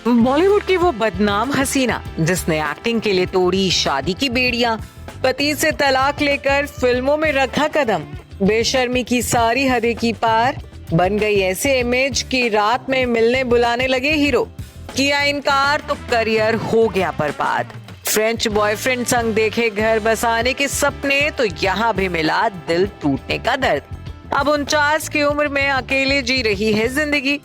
बॉलीवुड की वो बदनाम हसीना जिसने एक्टिंग के लिए तोड़ी शादी की बेड़ियां, पति से तलाक लेकर फिल्मों में रखा कदम, बेशर्मी की सारी हदें की पार, बन गई ऐसे इमेज कि रात में मिलने बुलाने लगे हीरो, किया इनकार तो करियर हो गया बर्बाद। फ्रेंच बॉयफ्रेंड संग देखे घर बसाने के सपने तो यहाँ भी मिला दिल टूटने का दर्द। अब 49 की उम्र में अकेले जी रही है जिंदगी।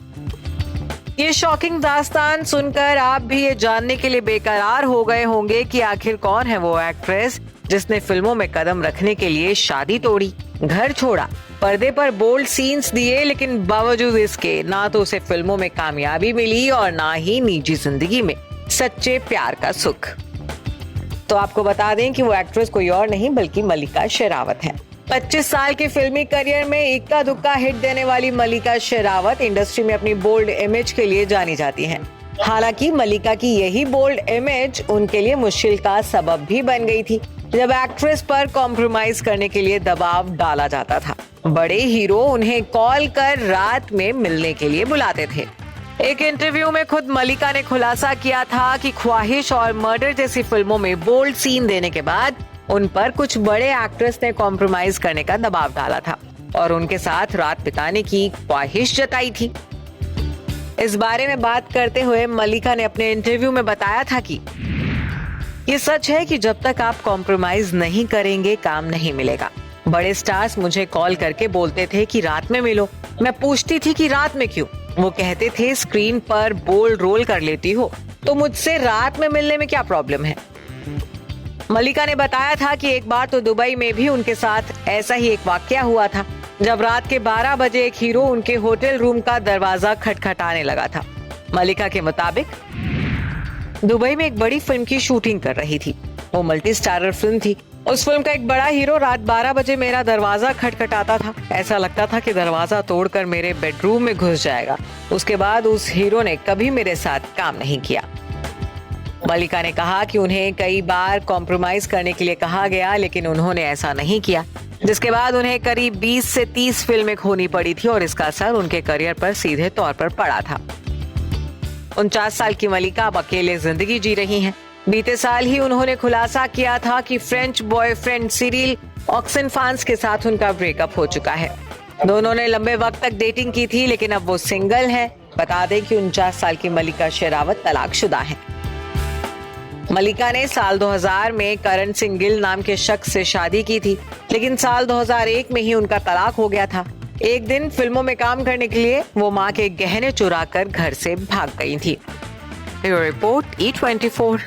ये शॉकिंग दास्तान सुनकर आप भी ये जानने के लिए बेकरार हो गए होंगे कि आखिर कौन है वो एक्ट्रेस जिसने फिल्मों में कदम रखने के लिए शादी तोड़ी, घर छोड़ा, पर्दे पर बोल्ड सीन्स दिए, लेकिन बावजूद इसके ना तो उसे फिल्मों में कामयाबी मिली और ना ही निजी जिंदगी में सच्चे प्यार का सुख। तो आपको बता दें कि वो एक्ट्रेस कोई और नहीं बल्कि मल्लिका शेरावत है। 25 साल के फिल्मी करियर में इक्का दुक्का हिट देने वाली मल्लिका शेरावत इंडस्ट्री में अपनी बोल्ड इमेज के लिए जानी जाती हैं। हालांकि मल्लिका की यही बोल्ड इमेज उनके लिए मुश्किल का सबब भी बन गई थी जब एक्ट्रेस पर कॉम्प्रोमाइज करने के लिए दबाव डाला जाता था। बड़े हीरो उन्हें कॉल कर रात में मिलने के लिए बुलाते थे। एक इंटरव्यू में खुद मल्लिका ने खुलासा किया था कि ख्वाहिश और मर्डर जैसी फिल्मों में बोल्ड सीन देने के बाद उन पर कुछ बड़े एक्ट्रेस ने कॉम्प्रोमाइज करने का दबाव डाला था और उनके साथ रात बिताने की ख्वाहिश जताई थी। इस बारे में बात करते हुए मल्लिका ने अपने इंटरव्यू में बताया था कि ये सच है कि जब तक आप कॉम्प्रोमाइज नहीं करेंगे काम नहीं मिलेगा। बड़े स्टार्स मुझे कॉल करके बोलते थे कि रात में मिलो। मैं पूछती थी कि रात में क्यों? वो कहते थे स्क्रीन पर बोल्ड रोल कर लेती हो तो मुझसे रात में मिलने में क्या प्रॉब्लम है। मल्लिका ने बताया था कि एक बार तो दुबई में भी उनके साथ ऐसा ही एक वाकया हुआ था जब रात के 12 बजे एक हीरो उनके होटल रूम का दरवाजा खटखटाने लगा था। मल्लिका के मुताबिक दुबई में एक बड़ी फिल्म की शूटिंग कर रही थी। वो मल्टी स्टारर फिल्म थी। उस फिल्म का एक बड़ा हीरो रात 12 बजे मेरा दरवाजा खटखटाता था। ऐसा लगता था कि दरवाजा तोड़कर मेरे बेडरूम में घुस जाएगा। उसके बाद उस हीरो ने कभी मेरे साथ काम नहीं किया। मल्लिका ने कहा कि उन्हें कई बार कॉम्प्रोमाइज करने के लिए कहा गया लेकिन उन्होंने ऐसा नहीं किया, जिसके बाद उन्हें करीब 20 से 30 फिल्में खोनी पड़ी थी और इसका असर उनके करियर पर सीधे तौर पर पड़ा था। 49 साल की मल्लिका अब अकेले जिंदगी जी रही हैं। बीते साल ही उन्होंने खुलासा किया था कि फ्रेंच बॉयफ्रेंड सिरिल ऑक्सेनफांस के साथ उनका ब्रेकअप हो चुका है। दोनों ने लंबे वक्त तक डेटिंग की थी लेकिन अब वो सिंगल हैं। बता दें कि 49 साल की मल्लिका शेरावत तलाकशुदा हैं। मल्लिका ने साल 2000 में करण सिंह गिल नाम के शख्स से शादी की थी लेकिन साल 2001 में ही उनका तलाक हो गया था। एक दिन फिल्मों में काम करने के लिए वो मां के गहने चुराकर घर से भाग गई थी। Report E24।